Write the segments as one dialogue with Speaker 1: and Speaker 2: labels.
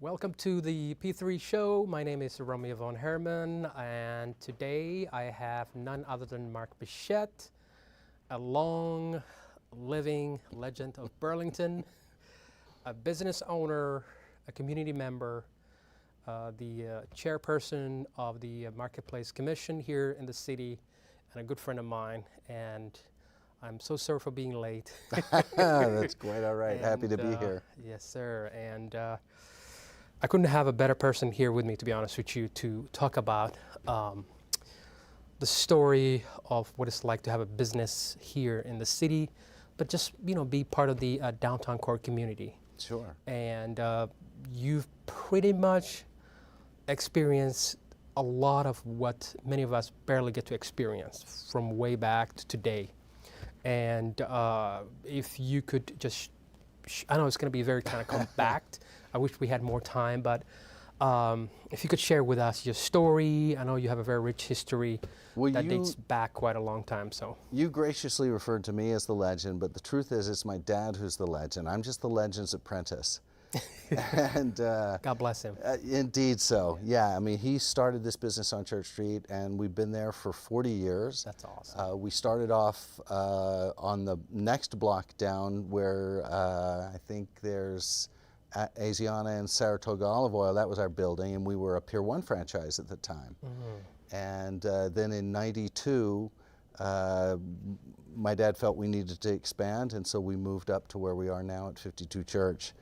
Speaker 1: Welcome to the P3 show. My name is Romeo von Herman, and today I have none other than Mark Bichette, a long living legend of Burlington, a business owner, a community member, the chairperson of the Marketplace Commission here in the city, and a good friend of mine. And I'm so sorry for being late.
Speaker 2: That's quite all right. Happy to be here.
Speaker 1: Yes, sir. And I couldn't have a better person here with me, to be honest with you, to talk about the story of what it's like to have a business here in the city, but just, be part of the downtown core community.
Speaker 2: Sure.
Speaker 1: And you've pretty much experienced a lot of what many of us barely get to experience from way back to today. And if you could just, I know it's going to be very kind of compact. I wish we had more time, but if you could share with us your story. I know you have a very rich history that dates back quite a long time. So
Speaker 2: you graciously referred to me as the legend, but the truth is it's my dad who's the legend. I'm just the legend's apprentice. And
Speaker 1: God bless him.
Speaker 2: Indeed so. Yeah, I mean, he started this business on Church Street, and we've been there for 40 years.
Speaker 1: That's awesome.
Speaker 2: We started off on the next block down where I think there's Asiana and Saratoga Olive Oil. That was our building, and we were a Pier 1 franchise at the time. Mm-hmm. And then in '92, my dad felt we needed to expand, and so we moved up to where we are now at 52 Church.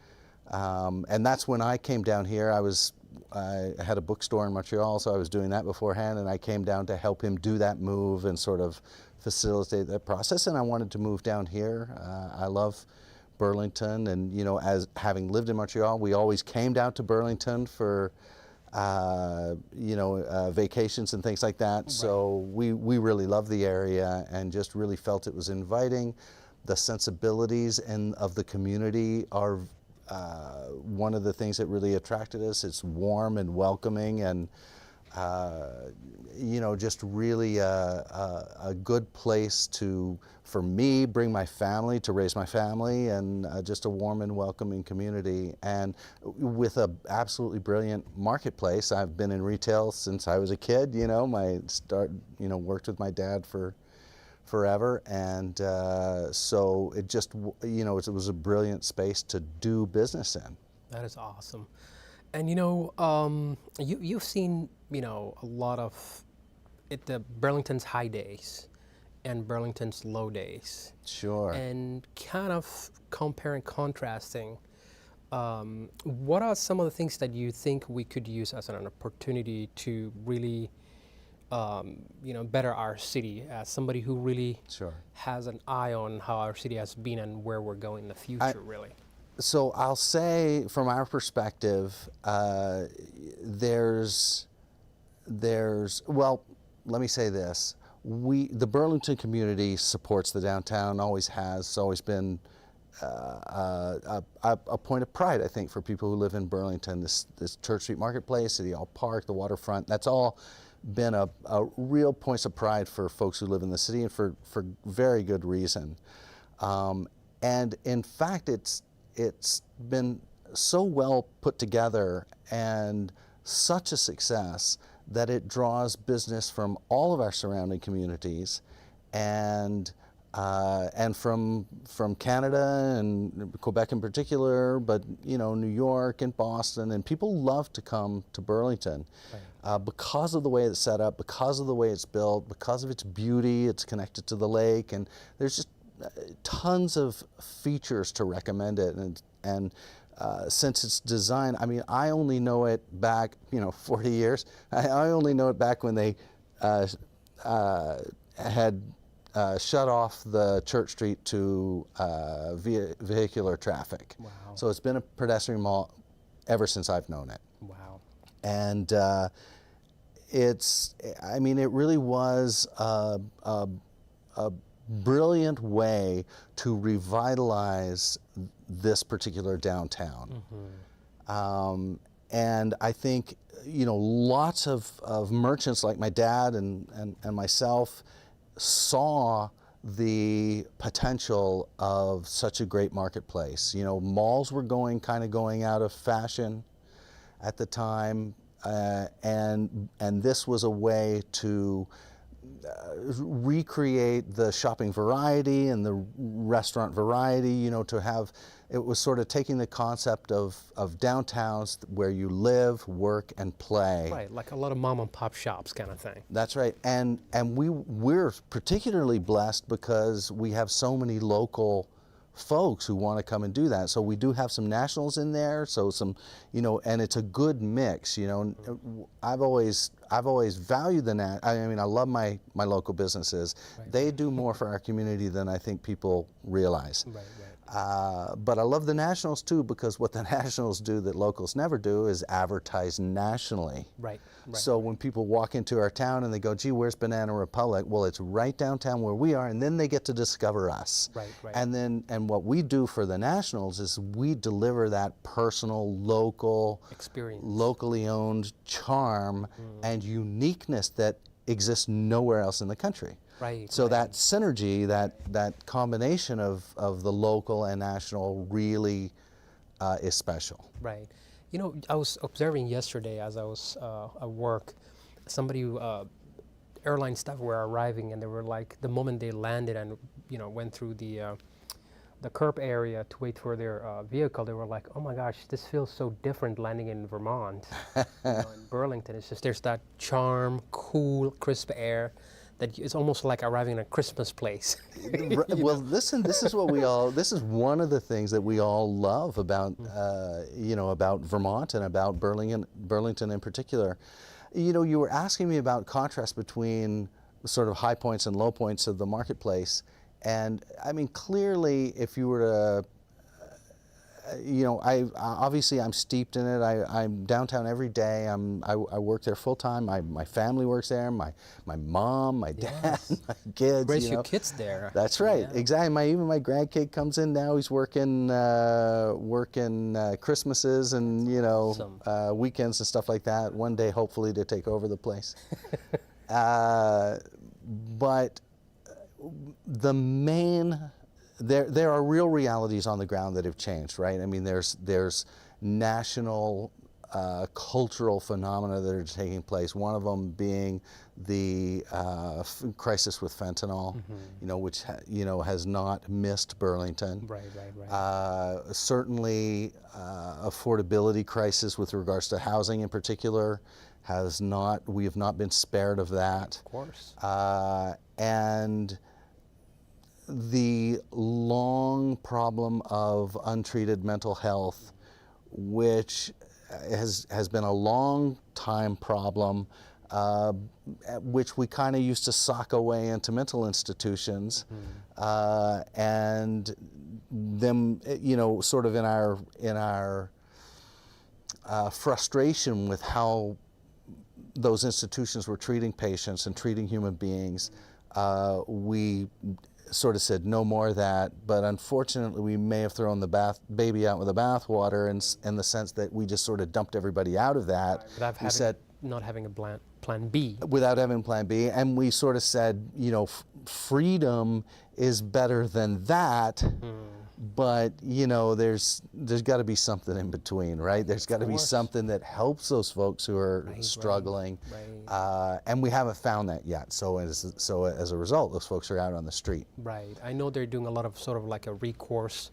Speaker 2: And that's when I came down here. I had a bookstore in Montreal, so I was doing that beforehand, and I came down to help him do that move and sort of facilitate that process, and I wanted to move down here. I love Burlington, and as having lived in Montreal, we always came down to Burlington for vacations and things like that. Right. So we really love the area and just really felt it was inviting. The sensibilities of the community are one of the things that really attracted us. It's warm and welcoming, and just really a good place for me, bring my family, to raise my family, and just a warm and welcoming community. And with a absolutely brilliant marketplace. I've been in retail since I was a kid. Worked with my dad for forever, and so it just, it was a brilliant space to do business in.
Speaker 1: That is awesome. And you've seen a lot of the Burlington's high days and Burlington's low days.
Speaker 2: Sure.
Speaker 1: And kind of comparing, contrasting, what are some of the things that you think we could use as an opportunity to really better our city, as somebody who really has an eye on how our city has been and where we're going in the future, really?
Speaker 2: So I'll say, from our perspective, there's well, let me say this. The Burlington community supports the downtown, always has. It's always been a point of pride, I think, for people who live in Burlington. This Church Street Marketplace, City Hall Park, the waterfront, that's all been a real points of pride for folks who live in the city, and for very good reason. And in fact, it's been so well put together and such a success that it draws business from all of our surrounding communities, and from Canada and Quebec in particular, but New York and Boston, and people love to come to Burlington because of the way it's set up, because of the way it's built, because of its beauty. It's connected to the lake, and there's just tons of features to recommend it. And since its design, I mean, I only know it back 40 years. I only know it back when they had shut off the Church Street to vehicular traffic.
Speaker 1: Wow.
Speaker 2: So it's been a pedestrian mall ever since I've known it.
Speaker 1: Wow.
Speaker 2: And it really was a brilliant way to revitalize this particular downtown. Mm-hmm. And I think, lots of merchants like my dad and myself saw the potential of such a great marketplace. Malls were going out of fashion. at the time, and this was a way to recreate the shopping variety and the restaurant variety, you know, to have, it was sort of taking the concept of downtowns where you live, work, and play.
Speaker 1: Right, like a lot of mom and pop shops kind of thing.
Speaker 2: That's right, and we're particularly blessed because we have so many local folks who want to come and do that. So we do have some nationals in there, so some, you know, and it's a good mix, you know. I've always valued the I mean, I love my local businesses.
Speaker 1: Right.
Speaker 2: They do more for our community than I think people realize.
Speaker 1: Right, right.
Speaker 2: But I love the nationals too, because what the nationals do that locals never do is advertise nationally.
Speaker 1: Right, right.
Speaker 2: So when people walk into our town and they go, gee, where's Banana Republic? Well, it's right downtown where we are, and then they get to discover us.
Speaker 1: Right, right.
Speaker 2: And what we do for the nationals is we deliver that personal, local,
Speaker 1: experience,
Speaker 2: locally owned charm and uniqueness that exists nowhere else in the country.
Speaker 1: Right.
Speaker 2: So
Speaker 1: right.
Speaker 2: that synergy, that combination of the local and national really is special.
Speaker 1: Right. You know, I was observing yesterday as I was at work, somebody, airline staff were arriving, and they were like, the moment they landed and, you know, went through the curb area to wait for their vehicle, they were like, oh my gosh, this feels so different landing in Vermont, you know, in Burlington. It's just, there's that charm, cool, crisp air that it's almost like arriving in a Christmas place.
Speaker 2: Well, listen, this is what we all, this is one of the things that we all love about, you know, about Vermont and about Burlington in particular. You know, you were asking me about contrast between sort of high points and low points of the marketplace. And I mean, clearly, if you were to, you know, obviously I'm steeped in it. I'm downtown every day. I work there full time. My family works there. My mom, my dad,
Speaker 1: Yes.
Speaker 2: my kids.
Speaker 1: Raise
Speaker 2: you
Speaker 1: your
Speaker 2: know.
Speaker 1: kids there.
Speaker 2: That's right,
Speaker 1: Yeah.
Speaker 2: exactly. Even my grandkid comes in now. He's working Christmases and, you know,
Speaker 1: Awesome.
Speaker 2: weekends and stuff like that. One day, hopefully, to take over the place. But the main, there are real realities on the ground that have changed, right? I mean, there's national cultural phenomena that are taking place. One of them being the crisis with fentanyl, you know, which you know has not missed Burlington.
Speaker 1: Right, right, right.
Speaker 2: Certainly, affordability crisis with regards to housing in particular has not. We have not been spared of that.
Speaker 1: Of course.
Speaker 2: And the long problem of untreated mental health, which has been a long time problem, which we kind of used to sock away into mental institutions, and them, you know, sort of in our frustration with how those institutions were treating patients and treating human beings, we sort of said no more of that, but unfortunately we may have thrown the baby out with the bathwater in the sense that we just sort of dumped everybody out of that.
Speaker 1: Without not having a plan B.
Speaker 2: Without having plan B, and we sort of said, you know, freedom is better than that, but you know, there's got to be something in between, right? There's got to be something that helps those folks who are struggling,
Speaker 1: right.
Speaker 2: And we haven't found that yet. So as a result, those folks are out on the street.
Speaker 1: Right. I know they're doing a lot of sort of like a recourse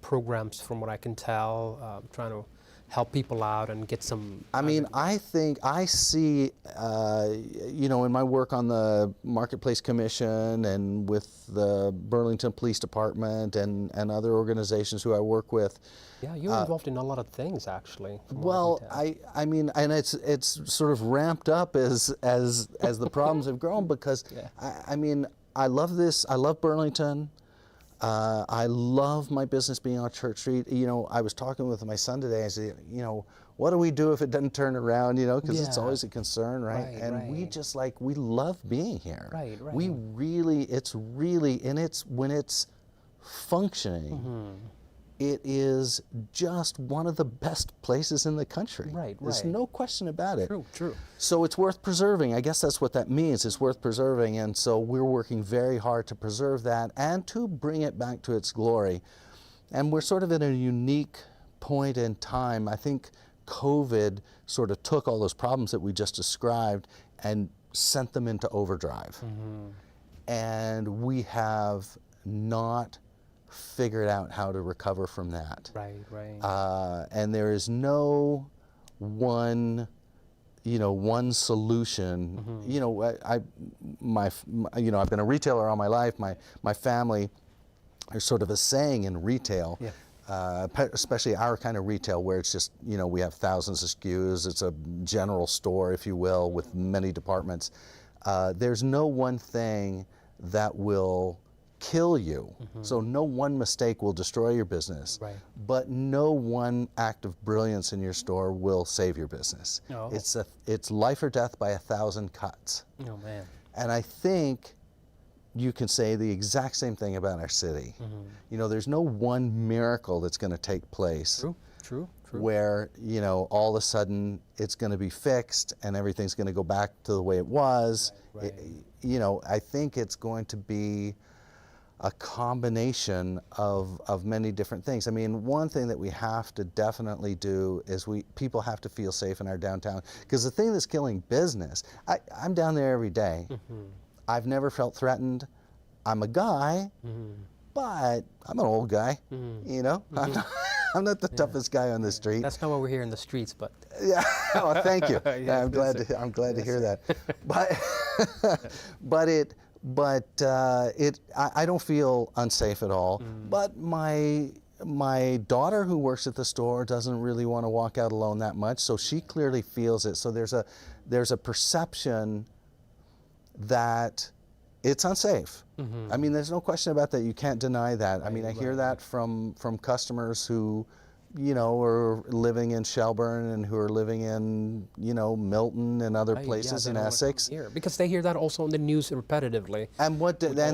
Speaker 1: programs, from what I can tell, trying to help people out and get some.
Speaker 2: I mean, I think I see, you know, in my work on the Marketplace Commission and with the Burlington Police Department and other organizations who I work with.
Speaker 1: Yeah, you're involved in a lot of things, actually.
Speaker 2: Well, I mean, and it's sort of ramped up as the problems have grown, because I mean, I love this. I love Burlington. I love my business being on Church Street. You know, I was talking with my son today. I said, you know, what do we do if it doesn't turn around? You know, because it's always a concern, right? And we just we love being here.
Speaker 1: Right, right.
Speaker 2: We really, it's really, and it's when it's functioning, it is just one of the best places in the country.
Speaker 1: Right,
Speaker 2: There's
Speaker 1: right.
Speaker 2: no question about it.
Speaker 1: True, true.
Speaker 2: So it's worth preserving. I guess that's what that means. It's worth preserving, and so we're working very hard to preserve that and to bring it back to its glory. And we're sort of at a unique point in time. I think COVID sort of took all those problems that we just described and sent them into overdrive. And we have not figured out how to recover from that.
Speaker 1: Right, right.
Speaker 2: And there is no one, one solution. I've been a retailer all my life. My family, there's sort of a saying in retail, especially our kind of retail, where it's just, we have thousands of SKUs. It's a general store, if you will, with many departments. There's no one thing that will kill you. So no one mistake will destroy your business, but no one act of brilliance in your store will save your business.
Speaker 1: Oh.
Speaker 2: It's life or death by 1,000 cuts.
Speaker 1: Oh, man.
Speaker 2: And I think you can say the exact same thing about our city. There's no one miracle that's going to take place.
Speaker 1: True.
Speaker 2: Where, all of a sudden it's going to be fixed and everything's going to go back to the way it was.
Speaker 1: Right.
Speaker 2: I think it's going to be a combination of many different things. I mean, one thing that we have to definitely do is people have to feel safe in our downtown, because the thing that's killing business, I'm down there every day. I've never felt threatened. I'm a guy, but I'm an old guy, I'm not the toughest guy on the street.
Speaker 1: That's not what we're hearing in the streets, but.
Speaker 2: Yeah. Oh, thank you.
Speaker 1: Yes,
Speaker 2: I'm glad to hear that. But I don't feel unsafe at all. But my daughter, who works at the store, doesn't really want to walk out alone that much, so she clearly feels it. So there's a perception that it's unsafe. I mean, there's no question about that. You can't deny that. I mean, I hear that from customers who, are living in Shelburne and who are living in, Milton and other places in Essex.
Speaker 1: Because they hear that also on the news repetitively.
Speaker 2: And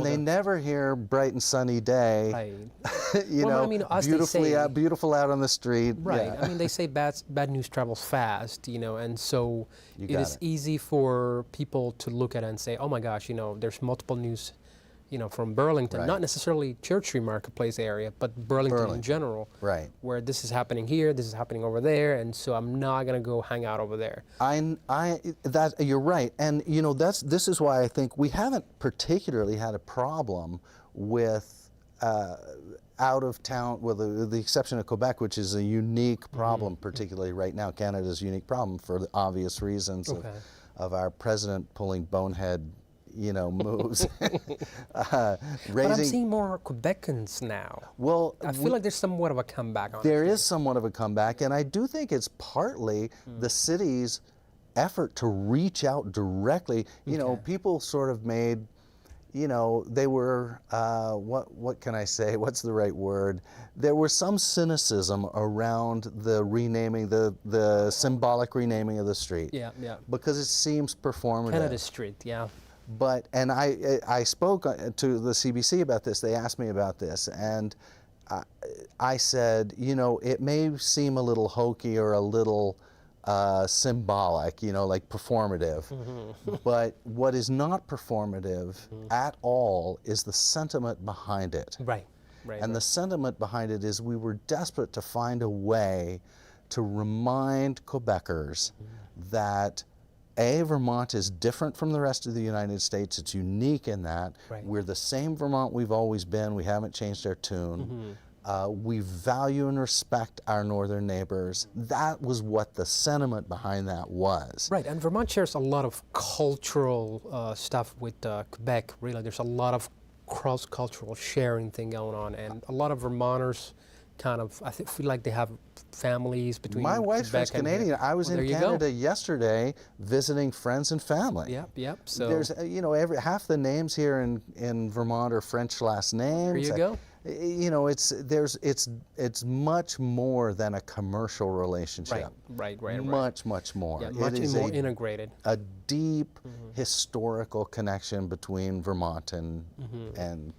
Speaker 2: they never hear bright and sunny day.
Speaker 1: Right.
Speaker 2: Beautiful out on the street.
Speaker 1: Right.
Speaker 2: Yeah.
Speaker 1: I mean, they say bad news travels fast, and so it is easy for people to look at it and say, oh my gosh, there's multiple news, from Burlington, not necessarily Church Street Marketplace area, but Burlington in general, where this is happening here, this is happening over there, and so I'm not gonna go hang out over there.
Speaker 2: You're right, and this is why I think we haven't particularly had a problem with out of town, with the exception of Quebec, which is a unique problem, particularly right now. Canada's a unique problem for the obvious reasons of our president pulling bonehead moves.
Speaker 1: But I'm seeing more Quebecans now.
Speaker 2: Well,
Speaker 1: I feel like there's somewhat of a comeback on
Speaker 2: There is somewhat of a comeback, and I do think it's partly the city's effort to reach out directly. People sort of made, they were, what can I say? What's the right word? There was some cynicism around the renaming, the symbolic renaming of the street.
Speaker 1: Yeah.
Speaker 2: Because it seems performative.
Speaker 1: Canada Street, yeah.
Speaker 2: And I spoke to the CBC about this. They asked me about this, and I said, it may seem a little hokey or a little symbolic, like performative, but what is not performative at all is the sentiment behind it.
Speaker 1: Right.
Speaker 2: And the sentiment behind it is we were desperate to find a way to remind Quebecers that Vermont is different from the rest of the United States. It's unique in that we're the same Vermont we've always been. We haven't changed our tune. We value and respect our northern neighbors. That was what the sentiment behind that was.
Speaker 1: Right, and Vermont shares a lot of cultural stuff with Quebec. Really, there's a lot of cross-cultural sharing thing going on, and a lot of Vermonters kind of, feel like they have families between
Speaker 2: My wife's
Speaker 1: Quebec
Speaker 2: Canadian. I was in Canada yesterday visiting friends and family.
Speaker 1: Yep. So
Speaker 2: there's, half the names here in Vermont are French last names.
Speaker 1: There you go.
Speaker 2: It's much more than a commercial relationship.
Speaker 1: Right.
Speaker 2: Much more.
Speaker 1: Yeah, much more integrated.
Speaker 2: A deep historical connection between Vermont and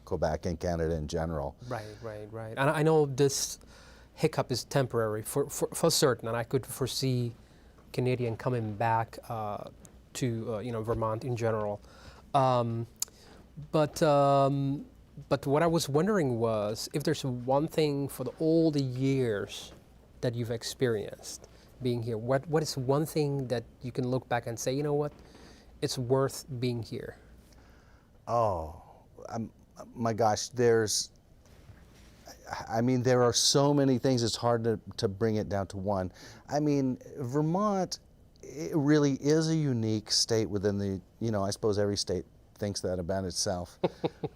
Speaker 2: Quebec and Canada in general.
Speaker 1: Right. And I know this hiccup is temporary for certain, and I could foresee Canadian coming back to Vermont in general. But what I was wondering was if there's one thing for all the years that you've experienced being here? What is one thing that you can look back and say, you know what, it's worth being here?
Speaker 2: Oh, my gosh, I mean, there are so many things, it's hard to bring it down to one. I mean, Vermont, it really is a unique state within the, I suppose every state thinks that about itself.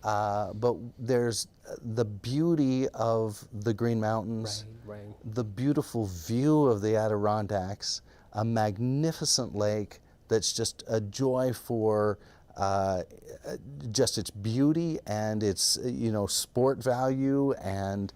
Speaker 2: But there's the beauty of the Green Mountains, the beautiful view of the Adirondacks, a magnificent lake that's just a joy for just its beauty and its sport value, and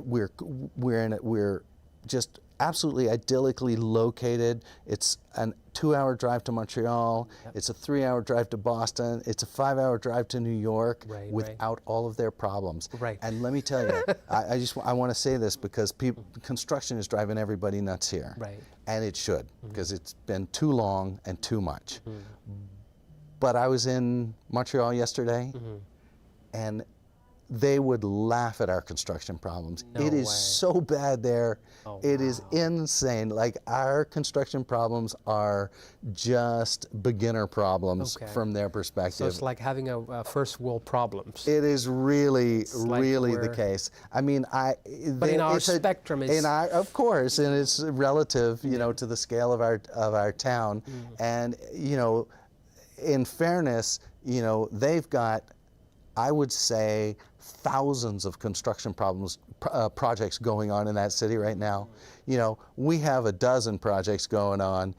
Speaker 2: we're just absolutely idyllically located. It's a 2-hour drive to Montreal. Yep. It's a 3-hour drive to Boston. It's a 5-hour drive to New York without all of their problems. And let me tell you, I want to say this because construction is driving everybody nuts here. And it should, because it's been too long and too much. But I was in Montreal yesterday, and they would laugh at our construction problems. It is so bad there. It is insane. Like, our construction problems are just beginner problems from their perspective.
Speaker 1: So it's like having a first world problems.
Speaker 2: It is really the case. I mean,
Speaker 1: but in our spectrum,
Speaker 2: of course, and it's relative, to the scale of our town. And in fairness, they've got, I would say, thousands of construction projects going on in that city right now. We have a dozen projects going on,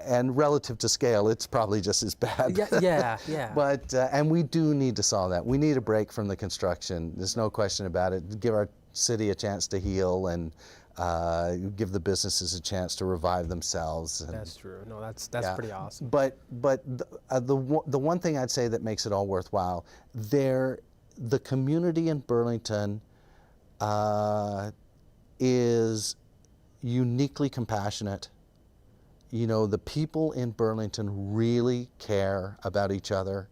Speaker 2: and relative to scale, it's probably just as bad.
Speaker 1: Yeah.
Speaker 2: But and we do need to solve that. We need a break from the construction. There's no question about it. Give our city a chance to heal, and give the businesses a chance to revive themselves.
Speaker 1: That's true. No, that's pretty awesome.
Speaker 2: But the one thing I'd say that makes it all worthwhile, the community in Burlington is uniquely compassionate. The people in Burlington really care about each other.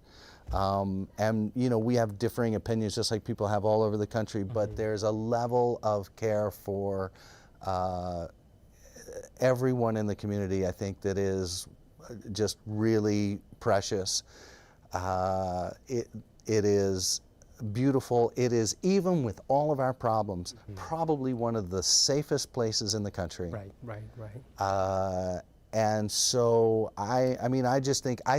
Speaker 2: And we have differing opinions, just like people have all over the country, but there's a level of care for everyone in the community, I think, that is just really precious. It is beautiful. It is, even with all of our problems, probably one of the safest places in the country. Right. And so I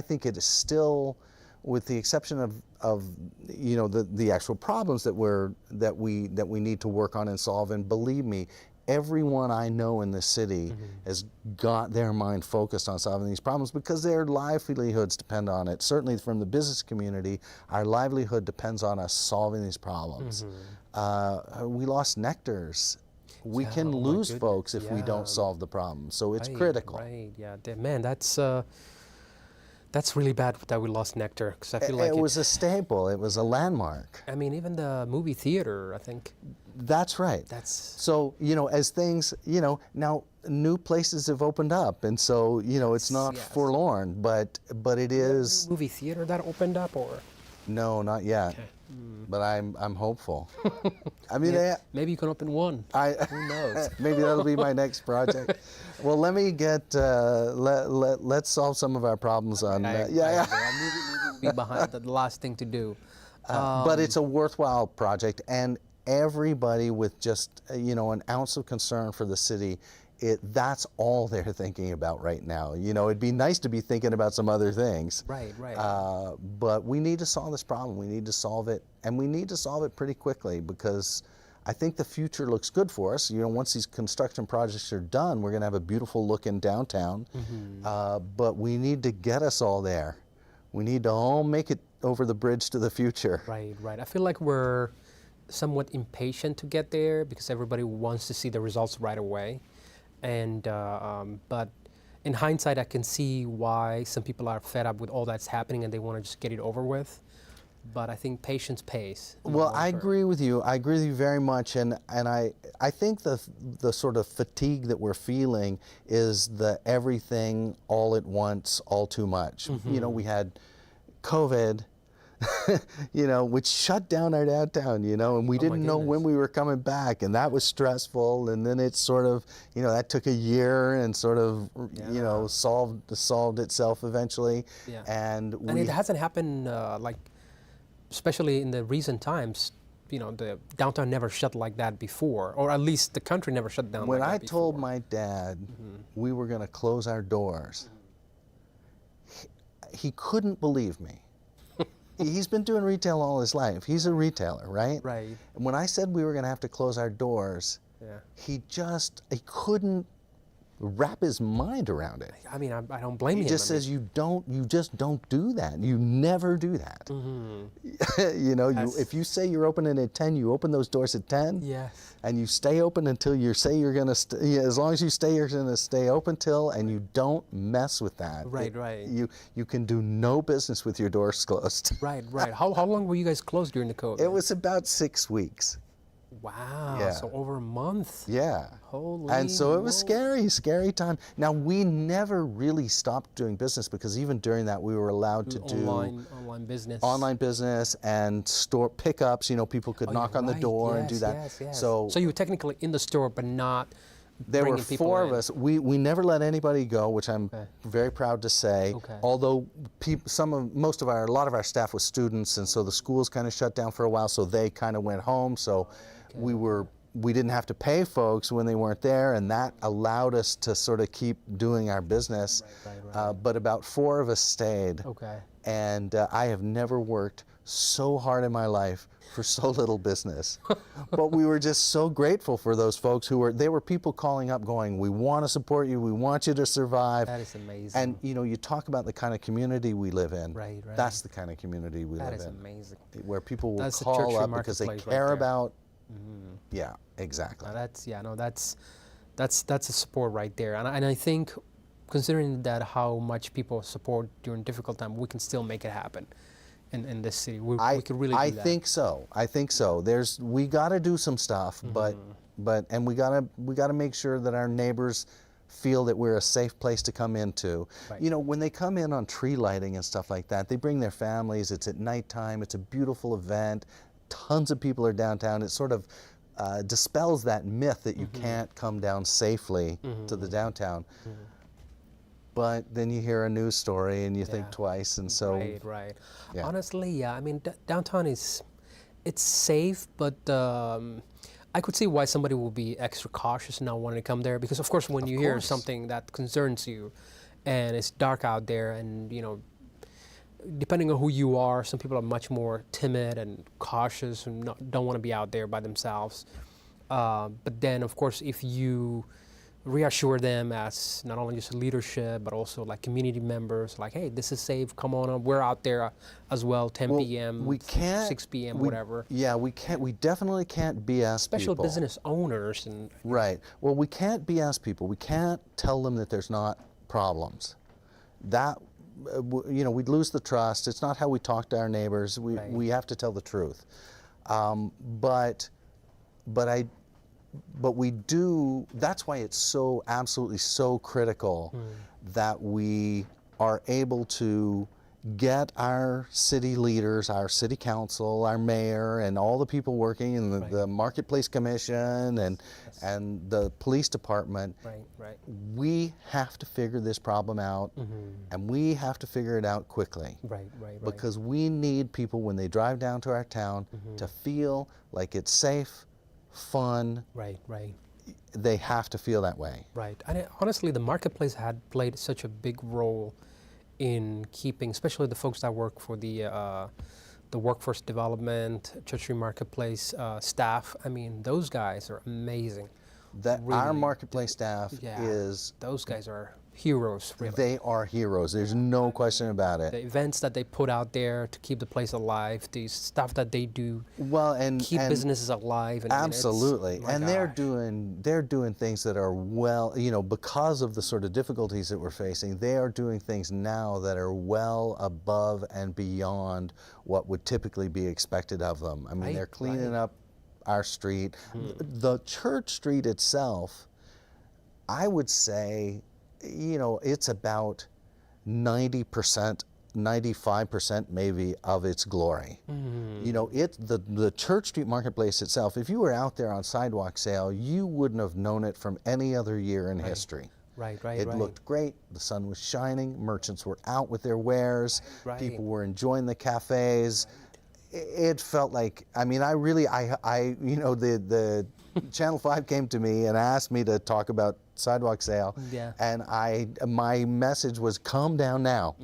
Speaker 2: think it is still, with the exception of the actual problems that we need to work on and solve. And believe me, everyone I know in this city has got their mind focused on solving these problems, because their livelihoods depend on it. Certainly from the business community, our livelihood depends on us solving these problems. We lost nectars. We can lose folks if we don't solve the problem. So it's critical.
Speaker 1: Man, that's really bad that we lost Nectar, because I feel like
Speaker 2: it was a staple. It was a landmark.
Speaker 1: I mean, even the movie theater, I think.
Speaker 2: That's right. So, as things, now new places have opened up, and so, it's not forlorn, but it is.
Speaker 1: Movie theater that opened up, or?
Speaker 2: No, not yet.
Speaker 1: Okay.
Speaker 2: But I'm hopeful. I mean,
Speaker 1: maybe you can open one. Who knows?
Speaker 2: Maybe that'll be my next project. Well, let me get let's solve some of our problems on.
Speaker 1: Movie be behind the last thing to do.
Speaker 2: But it's a worthwhile project, and everybody with just an ounce of concern for the city, that's all they're thinking about right now. It'd be nice to be thinking about some other things.
Speaker 1: Right.
Speaker 2: But we need to solve this problem. We need to solve it, and we need to solve it pretty quickly, because I think the future looks good for us. Once these construction projects are done, we're going to have a beautiful look in downtown. But we need to get us all there. We need to all make it over the bridge to the future.
Speaker 1: Right. I feel like we're somewhat impatient to get there, because everybody wants to see the results right away. And but in hindsight, I can see why some people are fed up with all that's happening and they want to just get it over with. But I think patience pays.
Speaker 2: Well, I agree with you. I agree with you very much, and I think the sort of fatigue that we're feeling is the everything all at once, all too much. We had COVID, which shut down our downtown, and we
Speaker 1: Oh my
Speaker 2: didn't know when
Speaker 1: goodness.
Speaker 2: we were coming back, and that was stressful. And then it sort of, that took a year and sort of,
Speaker 1: Yeah.
Speaker 2: solved itself eventually.
Speaker 1: Yeah.
Speaker 2: And
Speaker 1: And it
Speaker 2: we,
Speaker 1: hasn't happened like, especially in the recent times. The downtown never shut like that before, or at least the country never shut down
Speaker 2: when
Speaker 1: like
Speaker 2: I
Speaker 1: that
Speaker 2: told
Speaker 1: before.
Speaker 2: my dad we were going to close our doors, he couldn't believe me. He's been doing retail all his life. He's a retailer, right?
Speaker 1: Right.
Speaker 2: And when I said we were going to have to close our doors,
Speaker 1: Yeah.
Speaker 2: he couldn't wrap his mind around it.
Speaker 1: I mean, I don't blame
Speaker 2: He
Speaker 1: him.
Speaker 2: just says you just don't do that. You never do that. If you say you're opening at 10, you open those doors at 10.
Speaker 1: Yes.
Speaker 2: And you stay open until you say you're going to as long as you stay, you're going to stay open till, and you don't mess with that.
Speaker 1: Right, right.
Speaker 2: You can do no business with your doors closed.
Speaker 1: Right, right. How long were you guys closed during the COVID?
Speaker 2: It was about 6 weeks.
Speaker 1: Wow.
Speaker 2: Yeah.
Speaker 1: So over a month.
Speaker 2: Yeah.
Speaker 1: Holy.
Speaker 2: And so it was
Speaker 1: moly.
Speaker 2: scary time. Now, we never really stopped doing business because even during that, we were allowed to do
Speaker 1: Online business.
Speaker 2: online business and store pickups. People could
Speaker 1: Oh,
Speaker 2: knock
Speaker 1: you're
Speaker 2: on the
Speaker 1: right.
Speaker 2: door and
Speaker 1: Yes,
Speaker 2: do that.
Speaker 1: Yes, yes.
Speaker 2: So
Speaker 1: you were technically in the store, but not
Speaker 2: there were
Speaker 1: bringing people
Speaker 2: 4
Speaker 1: in.
Speaker 2: of us. We never let anybody go, which I'm
Speaker 1: Okay.
Speaker 2: very proud to say.
Speaker 1: Okay.
Speaker 2: Although a lot of our staff was students, and so the schools kind of shut down for a while, so they kind of went home. So we didn't have to pay folks when they weren't there, and that allowed us to sort of keep doing our business.
Speaker 1: Right.
Speaker 2: But about 4 of us stayed,
Speaker 1: Okay.
Speaker 2: and I have never worked so hard in my life for so little business. But we were just so grateful for those folks they were people calling up going, we want to support you, we want you to survive.
Speaker 1: That is amazing.
Speaker 2: And you talk about the kind of community we live in.
Speaker 1: Right, right.
Speaker 2: That's the kind of community we
Speaker 1: That
Speaker 2: live
Speaker 1: is
Speaker 2: in.
Speaker 1: amazing.
Speaker 2: Where people will
Speaker 1: That's the
Speaker 2: call
Speaker 1: Church
Speaker 2: up
Speaker 1: Street
Speaker 2: because they
Speaker 1: Marketplace right
Speaker 2: care
Speaker 1: there.
Speaker 2: about. Yeah, exactly.
Speaker 1: That's a support right there, and I think, considering that how much people support during difficult time, we can still make it happen, in this city. We could really do
Speaker 2: I
Speaker 1: that.
Speaker 2: think so. I think so. We got to do some stuff, but we got to make sure that our neighbors feel that we're a safe place to come into.
Speaker 1: Right.
Speaker 2: When they come in on tree lighting and stuff like that, they bring their families. It's at nighttime. It's a beautiful event. Tons of people are downtown. It sort of dispels that myth that you can't come down safely to the downtown. But then you hear a news story and you think
Speaker 1: Yeah.
Speaker 2: twice, and so
Speaker 1: Right.
Speaker 2: Yeah.
Speaker 1: Honestly, yeah. I mean, downtown it's safe, but I could see why somebody will be extra cautious and not wanting to come there, because of course when you hear
Speaker 2: course.
Speaker 1: something that concerns you, and it's dark out there, and depending on who you are, some people are much more timid and cautious and don't want to be out there by themselves. But then, of course, if you reassure them as not only just leadership, but also like community members, like, hey, this is safe, come on up. We're out there as well, 10
Speaker 2: Well,
Speaker 1: p.m.,
Speaker 2: we can't,
Speaker 1: 6 p.m.,
Speaker 2: we-
Speaker 1: whatever.
Speaker 2: Yeah, we can't. We definitely can't BS
Speaker 1: Special
Speaker 2: people.
Speaker 1: business owners and
Speaker 2: Right. Well, we can't BS people. We can't tell them that there's not problems. That we'd lose the trust. It's not how we talk to our neighbors.
Speaker 1: Right.
Speaker 2: We have to tell the truth. But we do. That's why it's so absolutely so critical that we are able to get our city leaders, our city council, our mayor, and all the people working in the Marketplace Commission and the police department.
Speaker 1: right.
Speaker 2: We have to figure this problem out, and we have to figure it out quickly.
Speaker 1: Right.
Speaker 2: Because we need people, when they drive down to our town, to feel like it's safe, fun.
Speaker 1: Right.
Speaker 2: They have to feel that way.
Speaker 1: Right. And honestly, the marketplace had played such a big role in keeping, especially the folks that work for the workforce development, Church Street Marketplace staff. I mean, those guys are amazing.
Speaker 2: That our
Speaker 1: Really.
Speaker 2: marketplace staff
Speaker 1: Yeah.
Speaker 2: is,
Speaker 1: Those guys are heroes, really.
Speaker 2: they are heroes. There's no question about it.
Speaker 1: The events that they put out there to keep the place alive, the stuff that they do,
Speaker 2: Well, and
Speaker 1: keep businesses alive. And
Speaker 2: absolutely,
Speaker 1: my
Speaker 2: and
Speaker 1: gosh.
Speaker 2: they're doing things that are because of the sort of difficulties that we're facing. They are doing things now that are well above and beyond what would typically be expected of them. I mean,
Speaker 1: Right,
Speaker 2: they're cleaning
Speaker 1: right.
Speaker 2: up our street. The church street itself, I would say, it's about 90% 95% maybe of its glory. You know, the Church Street Marketplace itself, if you were out there on sidewalk sale, you wouldn't have known it from any other year in history.
Speaker 1: Right.
Speaker 2: It looked great, the sun was shining, merchants were out with their wares, people were enjoying the cafes. It felt like, I mean, you know, the Channel 5 came to me and asked me to talk about sidewalk sale, and my message was, calm down now,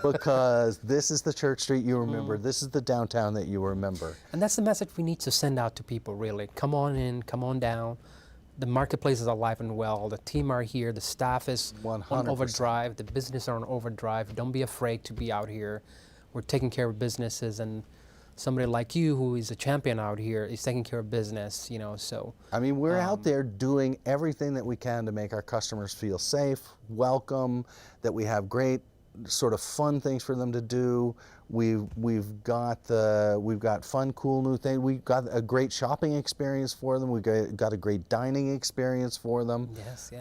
Speaker 2: because this is the Church Street you remember, this is the downtown that you remember.
Speaker 1: And that's the message we need to send out to people, really. Come on in, come on down. The marketplace is alive and well. The team are here. The staff is
Speaker 2: 100%.
Speaker 1: on overdrive. The business are on overdrive. Don't be afraid to be out here. We're taking care of businesses, and somebody like you, who is a champion out here, is taking care of business. You know, so.
Speaker 2: I mean, we're out there doing everything that we can to make our customers feel safe, welcome, that we have great sort of fun things for them to do. We've got fun, cool new things. We've got a great shopping experience for them. We've got a great dining experience for them.
Speaker 1: Yes.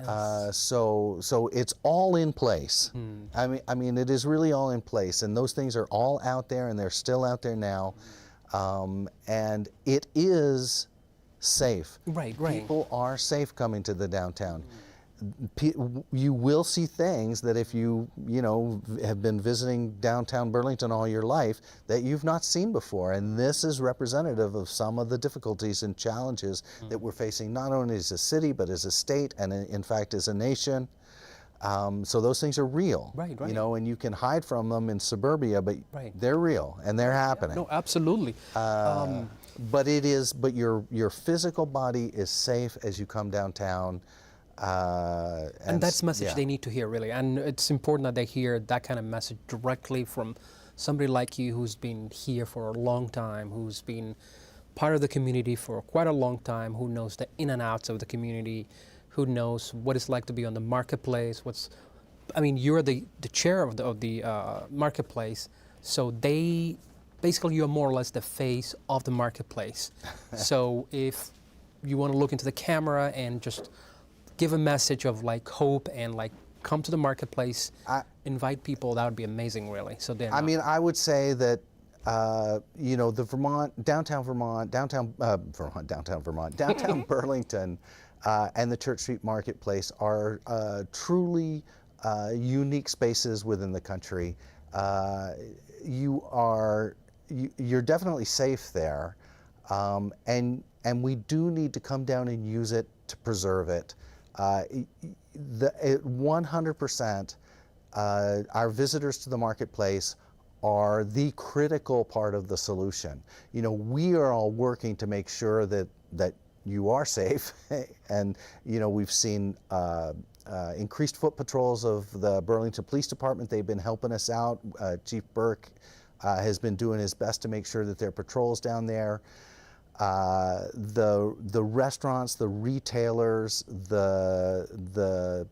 Speaker 2: So it's all in place. I mean, it is really all in place, and those things are all out there, and they're still out there now, and it is safe.
Speaker 1: Right.
Speaker 2: People are safe coming to the downtown. You will see things that if you know, have been visiting downtown Burlington all your life that you've not seen before, and this is representative of some of the difficulties and challenges that we're facing, not only as a city but as a state, and in fact as a nation. So those things are real, you know, and you can hide from them in suburbia, but they're real and they're happening.
Speaker 1: No, absolutely.
Speaker 2: But your physical body is safe as you come downtown.
Speaker 1: And that's the message they need to hear, really. And it's important that they hear that kind of message directly from somebody like you, who's been here for a long time, who's been part of the community for quite a long time, who knows the in and outs of the community, who knows what it's like to be on the marketplace. I mean, you're the chair of the marketplace, so basically you're more or less the face of the marketplace. So if you want to look into the camera and just give a message of like hope and like come to the marketplace, invite people, that would be amazing, really. So then, I
Speaker 2: mean, I would say that you know, the downtown Burlington, and the Church Street Marketplace are truly unique spaces within the country. You're definitely safe there, and we do need to come down and use it to preserve it. 100%, our visitors to the marketplace are the critical part of the solution. You know, we are all working to make sure that you are safe, and you know, we've seen increased foot patrols of the Burlington Police Department. They've been helping us out. Chief Burke has been doing his best to make sure that there are patrols down there. The restaurants, the retailers, the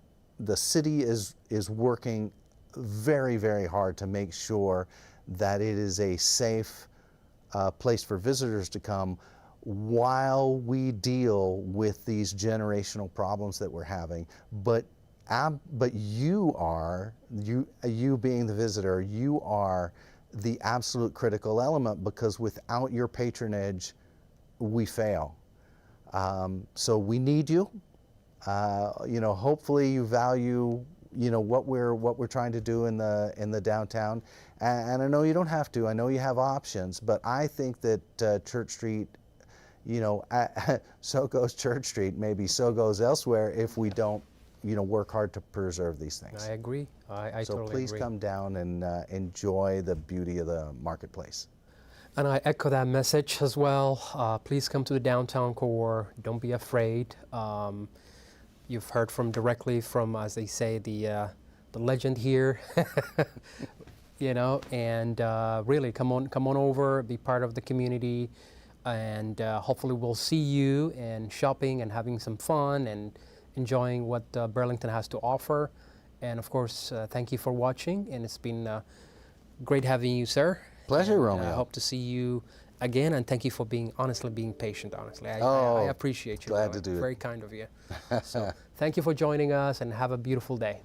Speaker 2: city is working very, very hard to make sure that it is a safe place for visitors to come while we deal with these generational problems that we're having. But you being the visitor, you are the absolute critical element, because without your patronage, we fail. So we need you. You know, hopefully you value, you know, what we're trying to do in the downtown. And I know you don't have to. I know you have options, but I think that Church Street, you know, so goes Church Street. Maybe so goes elsewhere if we don't, you know, work hard to preserve these things.
Speaker 1: I agree. I
Speaker 2: so
Speaker 1: totally
Speaker 2: please
Speaker 1: agree.
Speaker 2: come down and enjoy the beauty of the marketplace.
Speaker 1: And I echo that message as well. Please come to the downtown core. Don't be afraid. You've heard directly from, as they say, the legend here. You know, and really come on over, be part of the community, and hopefully we'll see you and shopping and having some fun and enjoying what Burlington has to offer. And of course, thank you for watching, and it's been great having you, sir.
Speaker 2: Pleasure,
Speaker 1: and,
Speaker 2: Romeo.
Speaker 1: I hope to see you again, and thank you for being patient, honestly. I appreciate you.
Speaker 2: Glad to do it.
Speaker 1: Very kind of you. So thank you for joining us, and have a beautiful day.